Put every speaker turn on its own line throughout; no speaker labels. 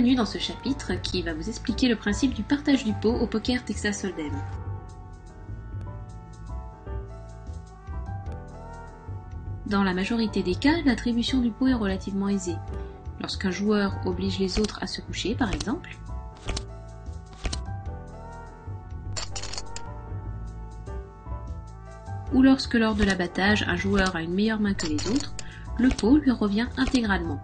Bienvenue dans ce chapitre qui va vous expliquer le principe du partage du pot au poker Texas Hold'em. Dans la majorité des cas, l'attribution du pot est relativement aisée. Lorsqu'un joueur oblige les autres à se coucher, par exemple, ou lorsque lors de l'abattage, un joueur a une meilleure main que les autres, le pot lui revient intégralement.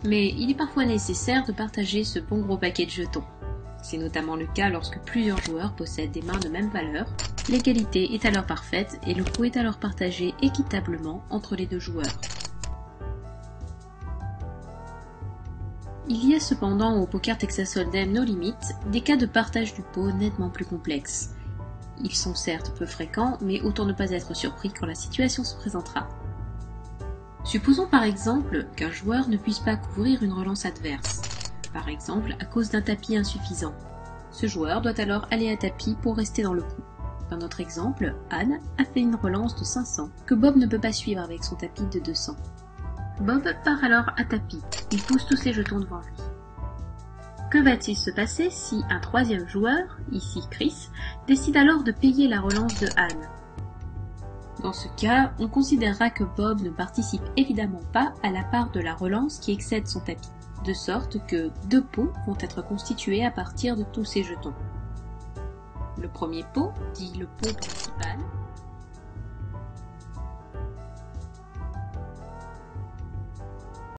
Mais il est parfois nécessaire de partager ce bon gros paquet de jetons. C'est notamment le cas lorsque plusieurs joueurs possèdent des mains de même valeur. L'égalité est alors parfaite et le pot est alors partagé équitablement entre les deux joueurs. Il y a cependant au poker Texas Hold'em No Limit des cas de partage du pot nettement plus complexes. Ils sont certes peu fréquents, mais autant ne pas être surpris quand la situation se présentera. Supposons par exemple qu'un joueur ne puisse pas couvrir une relance adverse, par exemple à cause d'un tapis insuffisant. Ce joueur doit alors aller à tapis pour rester dans le coup. Dans notre exemple, Anne a fait une relance de 500 que Bob ne peut pas suivre avec son tapis de 200. Bob part alors à tapis, il pousse tous ses jetons devant lui. Que va-t-il se passer si un troisième joueur, ici Chris, décide alors de payer la relance de Anne? Dans ce cas, on considérera que Bob ne participe évidemment pas à la part de la relance qui excède son tapis, de sorte que deux pots vont être constitués à partir de tous ces jetons. Le premier pot, dit le pot principal,